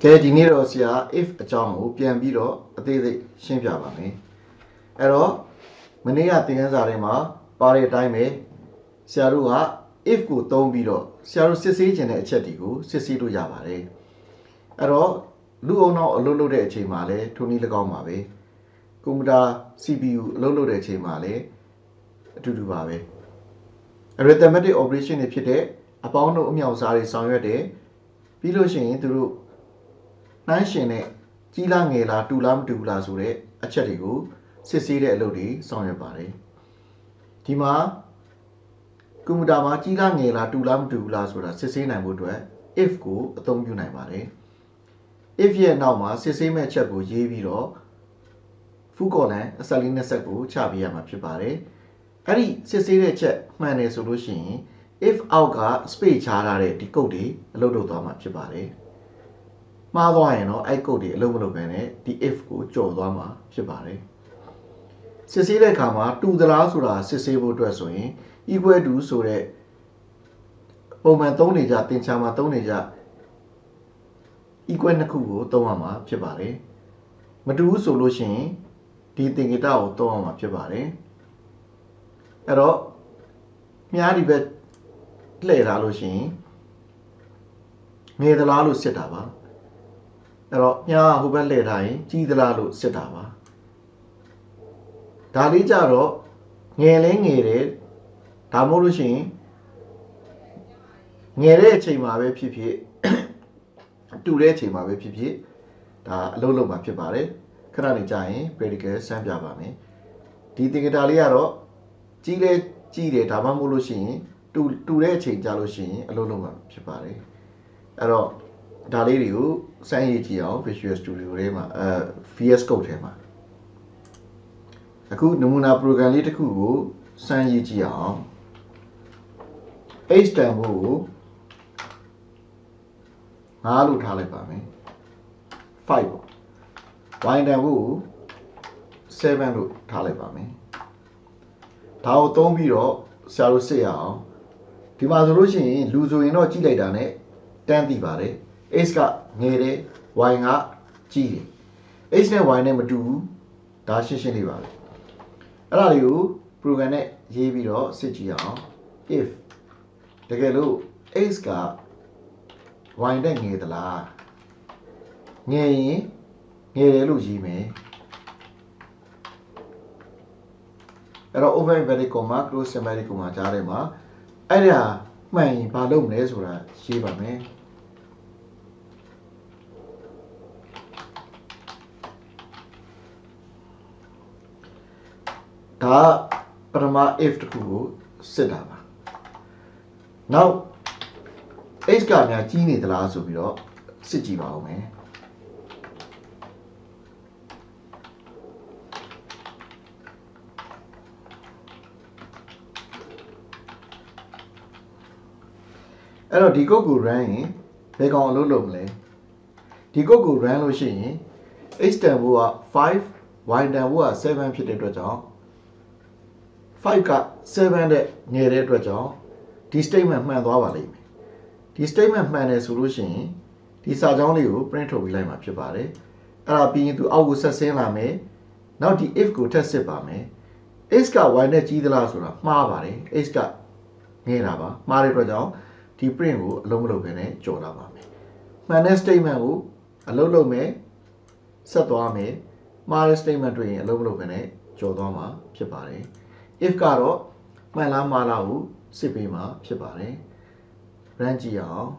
ကဲဒီနေ့တော့ဆရာ if အကြောင်းကိုပြန်ပြီးတော့အသေးစိတ်ရှင်းပြပါမယ်အဲ့တော့မနေ့ကသင်ခန်းစာထဲမှာပါတဲ့အတိုင်းပဲဆရာတို့က if ကိုသုံးပြီးတော့ဆရာတို့စစ်ဆေးခြင်းတဲ့အချက်တွေကိုစစ်ဆေးလို့ရပါတယ်အဲ့တော့လူအုံနောက်အလုပ်လုပ်တဲ့အချိန်မှာလည်းထိုနည်း၎င်းပါပဲကွန်ပျူတာ CPU အလုပ်လုပ်တဲ့အချိန်မှာလည်းအတူတူပါပဲ arithmetic operation တွေဖြစ်တဲ့အပေါင်းတို့အမြောက်စားတွေဆောင်ရွက်တယ်ပြီးလို့ရှိရင်သူတို့နှိုင်းရှင်နဲ့ကြီးလားငယ်လားတူလားမတူဘူးလားဆိုတဲ့အချက်တွေကိုစစ်ဆေးတဲ့အလုပ်တွေဆောင်ရွက်ပါတယ်ဒီမှာကွန်ပျူတာမှာကြီးလားငယ်လားတူလားမတူဘူးလားဆိုတာစစ်ဆေးနိုင်ဖို့အတွက် if ကိုအသုံးပြုနိုင်ပါတယ် if ရဲ့နောက်မှာစစ်ဆေးမဲ့အချက်ကိုရေးပြီးတော့ full colon အဆက်လေးနဲ့ဆက်ကိုချပေးရမှာဖြစ်ပါတယ်အဲ့ဒီစစ်ဆေးတဲ့ချက်မှန်တယ်ဆိုလို့ရှိရင် if အောက်က space ချထားတဲ့ဒီကုတ်တွေအလုပ်လုပ်သွားမှာဖြစ်ပါတယ်မှားသွားရင်တော့အဲ့ကုတ်တွေအလုပ်မလုပ်ဘဲနဲ့ဒီ if ကိုကျော်သွားမှာဖြစ်ပါတယ်စစ်ဆေးတဲ့အခါမှာတူသလားဆိုတာစစ်ဆေးဖို့အတွက်ဆိုရင် equal to ဆိုတဲ့ပုံမှန်သုံးနေကြသင်္ချာမှာသုံးနေကြ equal နှစ်ခုကိုသုံးရမှာဖြစ်ပါတယ်မတူဘူးဆိုလို့ရှိရင်ဒီသင်္ကေတကိုသုံးရမှာဖြစ်ပါတယ်အဲ့တော့မြားဒီဘက်လှည့်ထားလို့ရှိရင်ငယ်သလားလို့စစ်တာပါအဲ့တော့မြားဟိုဘက်လှည့်ထားရင်ကြီးသလားလို့စစ်တာပါဒါလေးကြတော့ငယ်လဲငယ်တယ်ဒါမှမဟုတ်လို့ရှိရင်ငယ်တဲ့အချိန်မှာပဲဖြစ်ဖြစ်တူတဲ့အချိန်မှာပဲဖြစ်ဖြစ်ဒါအလုပ်လုပ်မှာဖြစ်ပါတယ်ခဏနေကြာရင် practical စမ်းပြပါမယ်ဒီသင်္ကေတလေးကတော့ကြီးလဲကြီးတယ်ဒါမှမဟုတ်လို့ရှိရင်တူတဲ့အချိန်ကြာလို့ရှိရင်အလုပ်လုပ်မှာဖြစ်ပါတယ်အဲ့တော့ဒါလေးတွေကိုစမ်းရေးကြည့်အောင် Visual Studio ထဲမှာVS Code ထဲမှာအခုနမူနာ program လေးတစ်ခုကိုစမ်းရေးကြည့်အောင် h တန်ဖို့ကို9လို့ထားလိုက်ပါမယ်5ပေါ့ y တန်ဖို့ကို7လို့ထားလိုက်ပါမယ်ဒါကိုသုံးပြီးတော့ဆရာတို့စစ်ရအောင်ဒီမှာဆိုလို့ရှိရင်လူဆိုရင်တော့ကြည့်လိုက်တာ ਨੇ တန်းသိပါတယ် x ကငယ်တယ် y ကကြီးတယ် x နဲ့ y နဲ့မတူဘူးဒါရှင်းရှင်းလေးပါပဲအဲ့ဒါလေးကို program နဲ့ရေးပြီးတော့စစ်ကြည့်အောင် if တကယ်လို့ x က y နဲ့ငယ်သလားငယ်ရင်ငယ်တယ်လို့ရေးမယ်အဲ့တော့ open inverted comma close inverted comma ကြားထဲမှာအဲ့ဒါမှန်ရင်ဘာလုပ်မလဲဆိုတာရေးပါမယ်ဒါပထမ if တခုကိုစစ်တာပါနောက် h ကများကြီးနေသလားဆိုပြီးတော့စစ်ကြည့်ပါဦးမယ်အဲ့တော့ဒီကုတ်ကို run ရင်ဘယ်ကောင်အလုပ်လုပ်မလဲဒီကုတ်ကို run လို့ရှိရင် h တန်ဖို့က5 y တန်ဖို့က7ဖြစ်တဲ့အတွက်ကြောင့်5က7တဲ့ငယ်တဲ့အတွက်ကြောင့်ဒီ statement မှန်သွားပါလိမ့်မယ်ဒီ statement မှန်တယ်ဆိုလို့ရှိရင်ဒီစာကြောင်းလေးကို print ထုတ်ပြီးလိုက်မှာဖြစ်ပါတယ်အဲ့ဒါပြီးရင်သူအောက်ကိုဆက်ဆင်းလာမယ်နောက်ဒီ if ကိုထပ်စစ်ပါမယ် x က y နဲ့ကြီးသလားဆိုတာမှားပါတယ် x ကငယ်တာပါမှားတဲ့အတွက်ကြောင့်ဒီ print ကိုအလုံးမလုပ်ဘဲနဲ့ကြော်လာပါမယ်မှန်တဲ့ statement ကိုအလုံးလုပ်မယ်ဆက်သွားမယ်မှားတဲ့ statement တွေရင်အလုံးမလုပ်ဘဲနဲ့ကြော်သွားမှာဖြစ်ပါတယ် if ကတော့မှန်လားမှားလားကိုစစ်ပေးမှာဖြစ်ပါတယ် run ကြည့်အောင်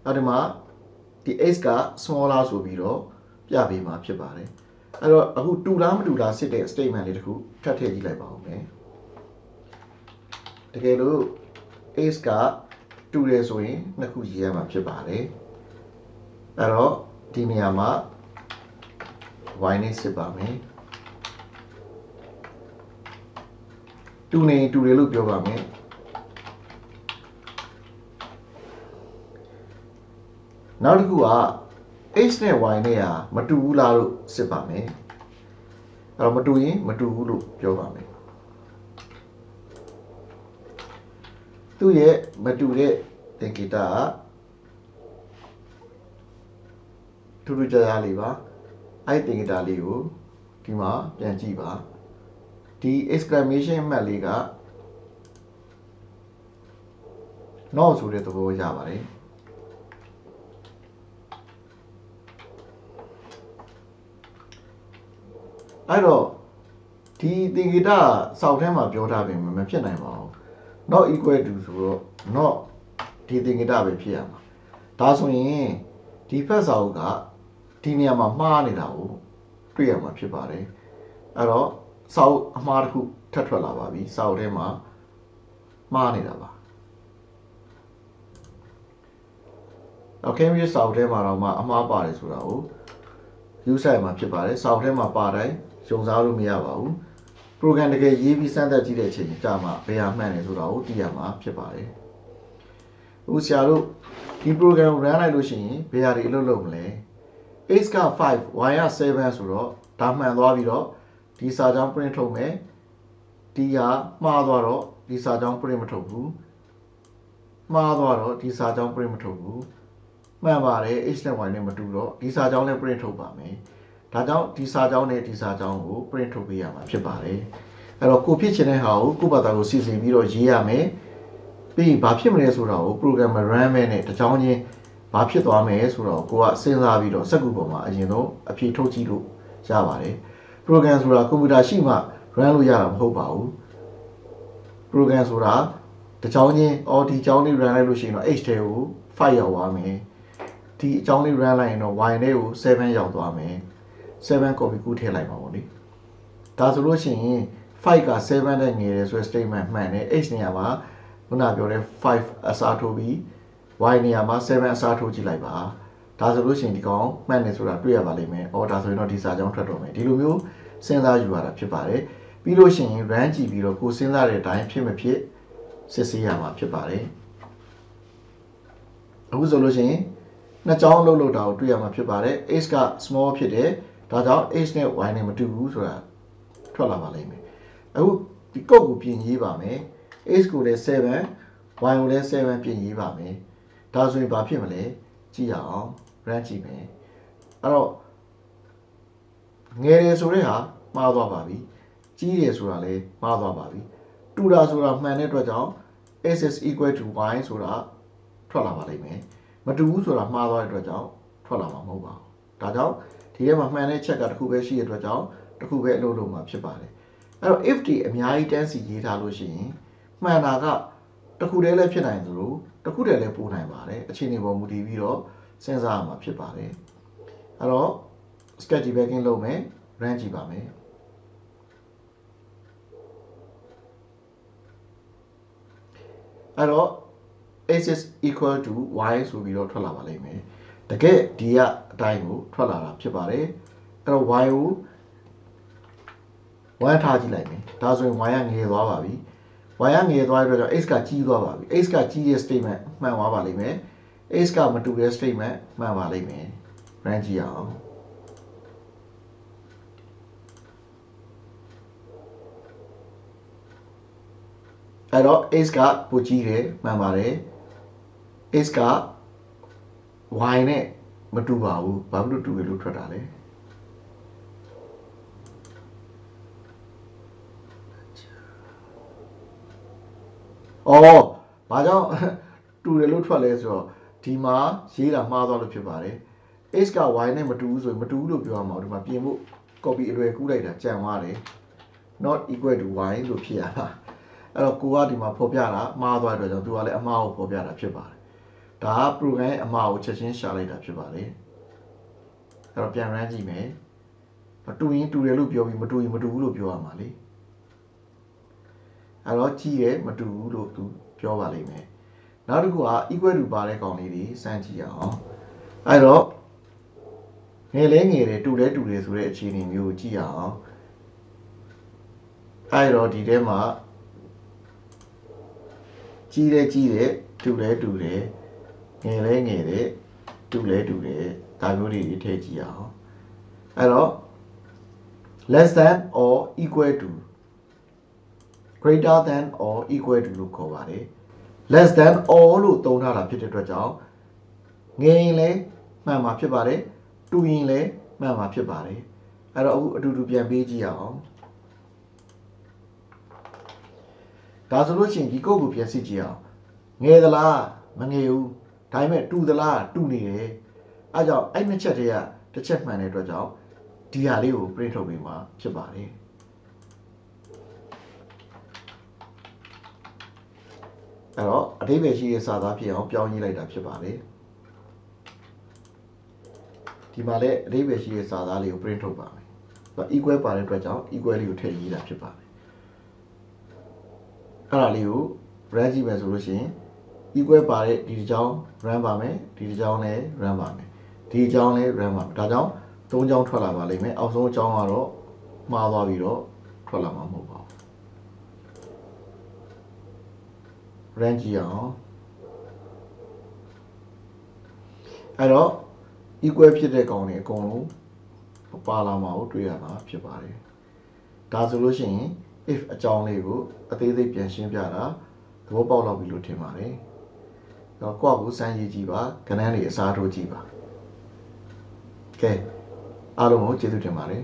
အဲ့ဒီမှာဒီ x က small လားဆိုပြီးတော့ပြပေးမှာဖြစ်ပါတယ်အဲ့တော့အခုတူလားမတူလားစစ်တဲ့ statement လေးတခုထပ်ထည့်ကြည့်လိုက်ပါဦးမယ်တကယ်လို့ x ကတူတယ်ဆိုရင်နှစ်ခုရေးရမှာဖြစ်ပါတယ်အဲ့တော့ဒီနေရာမှာ y နဲ့စစ်ပါမယ်တူနေတူတယ်လို့ပြောပါမယ် နောက်တစ်ခုက x နဲ့ y နဲ့ကမတူဘူးလားလို့စစ်ပါမယ်အဲ့တော့မတူရင်မတူဘူးလို့ပြောပါမယ်သူ့ရဲ့မတူတဲ့သင်္ကေတကထူးထူးခြားခြားလေးပါအဲ့သင်္ကေတလေးကိုဒီမှာပြန်ကြည့်ပါဒီ exclamation mark လေးက not ဆိုတဲ့သဘောရပါတယ်အဲ့တော့ဒီသင်္ကေတစောက်ထဲမှာပြောထားပေမဲ့မဖြစ်နိုင်ပါဘူး not equal to ဆိုတော့ not ဒီသင်္ကေတပဲဖြစ်ရမှာဒါဆိုရင်ဒီဖက်စာအုပ်ကဒီနေရာမှာမှားနေတာကိုတွေ့ရမှာဖြစ်ပါတယ်အဲ့တော့စာအုပ်အမှားတစ်ခုထပ်ထွက်လာပါပြီစာအုပ်ထဲမှာမှားနေတာပါနောက် Cambridge စာအုပ်ထဲမှာတော့မှအမှားပါတယ်ဆိုတာကိုယူဆိုင်မှာဖြစ်ပါတယ်စာအုပ်ထဲမှာပါတိုင်းယုံစားလို့မရပါဘူး program တကယ်ရေးပြီးစမ်းသပ်ကြည့်တဲ့အချိန်ကြာမှဘယ်ဟာမှန်တယ်ဆိုတာကိုသိရမှာဖြစ်ပါတယ်အခုဆရာတို့ဒီ program ကို run လိုက်လို့ရှိရင်ဘယ်ဟာတွေအလုပ်လုပ်မလဲ x က5 y က7ဆိုတော့ဒါမှန်သွားပြီးတော့ဒီစာကြောင်း print ထုတ်မယ်ဒီဟာမှားသွားတော့ဒီစာကြောင်း print မထုတ်ဘူးမှားသွားတော့ဒီစာကြောင်း print မထုတ်ဘူးမှန်ပါတယ် h နဲ့ y နဲ့မတူတော့ဒီစာကြောင်းလည်း print ထုတ်ပါမယ်ဒါကြောင့်ဒီစာကြောင်းနဲ့ဒီစာကြောင်းကို print ထုတ်ပေးရမှာဖြစ်ပါတယ်အဲ့တော့ကိုဖြစ်ချင်တဲ့ဟာကိုကိုယ့်ဘာသာကိုစီစဉ်ပြီးတော့ရေးရမယ်ပြီးရင်ဘာဖြစ်မလဲဆိုတာကို program run မဲ့နဲ့တကြောင်းချင်းဘာဖြစ်သွားမယ်ဆိုတော့ကိုကစဉ်းစားပြီးတော့စက္ကူပေါ်မှာအရင်ဆုံးအဖြေထုတ်ကြည့်လို့ရပါတယ် program ဆိုတာကွန်ပျူတာရှိမှ run လို့ရတာမဟုတ်ပါဘူး program ဆိုတာတကြောင်းချင်းဒီကြောင်းလေး run လိုက်လို့ရှိရင်တော့ h ထဲကို5ရောက်သွားမယ်ဒီအကြောင်းလေး run လိုက်ရင်တော့ y နဲ့ကို7ရောက်သွားမယ်7 copy ကူးထည့်လိုက်ပါပေါ့လေဒါဆိုလို့ရှိရင်5က7နဲ့ငယ်တယ်ဆိုတဲ့ statement မှန်တယ် h နေရာမှာခုနပြောတဲ့5အစားထိုးပြီး y နေရာမှာ7အစားထိုးကြည့်လိုက်ပါဒါဆိုလို့ရှိရင်ဒီကောင်မှန်တယ်ဆိုတာတွေ့ရပါလိမ့်မယ်ဒါဆိုရင်တော့ဒီစာကြောင်းထွက်တော့မယ်ဒီလိုမျိုးစဉ်းစားယူရတာဖြစ်ပါတယ်ပြီးလို့ရှိရင် run ကြည့်ပြီးတော့ကိုစဉ်းစားတဲ့အတိုင်းဖြစ်မဖြစ်စစ်ဆေးရမှာဖြစ်ပါတယ်အခုဆိုလို့ရှိရင်နှစ်ကြောင်းလုံးလောက်တာကိုတွေ့ရမှာဖြစ်ပါတယ် h က small ဖြစ်တယ်ဒါကြောင့် h နဲ့ y နဲ့မတူဘူးဆိုတာထွက်လာပါလိမ့်မယ်အခုဒီကုတ်ကိုပြင်ရေးပါမယ် h ကိုလည်း7 y ကိုလည်း7ပြင်ရေးပါမယ်ဒါဆိုရင်ဘာဖြစ်မလဲကြည့်ရအောင် run ကြည့်မယ်အဲ့တော့ငယ်တယ်ဆိုတဲ့ဟာမှားသွားပါပြီကြီးတယ်ဆိုတာလည်းမှားသွားပါပြီတူတာဆိုတာမှန်တဲ့အတွက်ကြောင့် x is equal to y ဆိုတာထွက်လာပါလိမ့်မယ်မတူဘူးဆိုတာမှားသွားတဲ့အတွက်ကြောင့်ထွက်လာမှာမဟုတ်ပါဘူးဒါကြောင့်ဒီထဲမှာမှန်တဲ့ချက်ကတစ်ခုပဲရှိတဲ့အတွက်ကြောင့်တစ်ခုပဲအလုပ်လုပ်မှာဖြစ်ပါတယ်အဲ့တော့ if ဒီအများကြီးတန်းစီရေးထားလို့ရှိရင်မှန်တာကတစ်ခုတည်းလည်းဖြစ်နိုင်သလိုတစ်ခုတည်းလည်းပို့နိုင်ပါတယ်အခြေအနေပေါ်မူတည်ပြီးတော့စဉ်းစားရမှာဖြစ်ပါတယ်အဲ့တော့ sketch debugging လုပ်မယ် run ကြည့်ပါမယ်အဲ့တော့ x is equal to y ဆိုပြီးတော့ထွက်လာပါလိမ့်မယ်တကယ်ဒီကအတိုင်းကိုထွက်လာတာဖြစ်ပါတယ်အဲ့တော့ y ကို1ထားကြည့်လိုက်မယ်ဒါဆိုရင် y ကငယ်သွားပါပြီ y ကငယ်သွားတဲ့အတွက်ကြောင့် x ကကြီးသွားပါပြီ x ကကြီးတဲ့ statement မှန်သွားပါလိမ့်မယ် x ကမတူတဲ့ statement မှန်ပါလိမ့်မယ် run ကြည့်အောင်အဲ့တော့ x ကပိုကြီးတယ်မှန်ပါတယ် x က y နဲ့မတူပါဘူးဘာဖြစ်လို့တူတယ်လို့ထွက်တာလဲဘာကြောင့်တူတယ်လို့ထွက်လဲဆိုတော့ဒီမှာရေးတာမှားသွားလို့ဖြစ်ပါတယ် x က y နဲ့မတူဘူးဆိုရင်မတူဘူးလို့ပြောရမှာဒီမှာပြင်ဖို့ copy အလွယ်ကူးလိုက်တာကြံသွားတယ် not equal to y လို့ဖြစ်ရတာအဲ့တော့ကိုကဒီမှာဖော်ပြတာမှားသွားတဲ့အတွက်ကြောင့်သူကလည်းအမှားကိုဖော်ပြတာဖြစ်ပါတယ်ဒါက program ရဲ့အမှားကိုချက်ချင်းရှာလိုက်တာဖြစ်ပါတယ်အဲ့တော့ပြန် run ကြည့်မယ်တူရင်တူတယ်လို့ပြောပြီးမတူရင်မတူဘူးလို့ပြောရမှာလေအဲ့တော့ကြီးတယ်မတူဘူးလို့သူပြောပါလိမ့်မယ်နောက်တစ်ခုက equal to ပါတဲ့ကောင်လေးတွေစမ်းကြည့်အောင်အဲ့တော့ငယ်လဲငယ်တယ်တူလဲတူတယ်ဆိုတဲ့အခြေအနေမျိုးကိုကြည့်ရအောင်အဲ့တော့ဒီထဲမှာကြီးလဲကြီးတယ်တူလဲတူတယ်ငယ်လဲငယ်တယ် တူတယ်ဒါမျိုးတွေထည့်ကြည့်ရအောင်အဲ့တော့ less than or equal to greater than or equal to လို့ခေါ်ပါတယ် less than or လို့သုံးထားတာဖြစ်တဲ့အတွက်ကြောင့်ငယ်ရင်လည်းမှန်မှာဖြစ်ပါတယ်တူရင်လည်းမှန်မှာဖြစ်ပါတယ်အဲ့တော့အခုအတူတူပြန်ပေးကြည့်ရအောင်ဒါဆိုလို့ရှိရင်ဒီကုတ်ကိုပြန်စစ်ကြည့်အောင်ငယ်သလားမငယ်ဘူးဒါပေမဲ့တူသလားတူနေတယ်အဲကြောင့်အဲ့နှစ်ချက်တည်းကတစ်ချက်မှန်တဲ့အတွက်ကြောင့်ဒီဟာလေးကို print ထုတ်ပေးမှာဖြစ်ပါတယ်အဲ့တော့အဓိပ္ပာယ်ရှိတဲ့စာသားဖြစ်အောင်ပြောင်းရေးလိုက်တာဖြစ်ပါတယ်ဒီမှာလည်းအဓိပ္ပာယ်ရှိတဲ့စာသားလေးကို print ထုတ်ပါမယ်ဆိုတော့ equal ပါတဲ့အတွက်ကြောင့် equal လေးကိုထည့်ရေးတာဖြစ်ပါတယ်အဲ့ဒါလေးကို run ကြည့်မယ်ဆိုလို့ရှိရင် equal ပါတဲ့ဒီတစ်ကြောင်း run ပါမယ်ဒီတစ်ကြောင်းလည်း run ပါမယ်ဒီအကြောင်းလည်း run ပါမယ်ဒါကြောင့်၃ကြောင်းထွက်လာပါလိမ့်မယ်အောက်ဆုံးအကြောင်းကတော့မှားသွားပြီးတော့ထွက်လာမှာမဟုတ်ပါဘူး run ကြည့်အောင်အဲ့တော့ equal ဖြစ်တဲ့ကောင်တွေအကုန်လုံးပါလာမှာကိုတွေ့ရမှာဖြစ်ပါတယ်ဒါဆိုလို့ရှိရင် if အကြောင်းလေးကိုအသေးစိတ်ပြန်ရှင်းပြတာသဘောပေါက်လောက်ပြီလို့ထင်ပါတယ်တော့ကိုယ့်ကိုစမ်းရေးကြည့်ပါကဏ္ဍတွေအစားထိုးကြည့်ပါကဲအားလုံးကိုကျေးဇူးတင်ပါတယ်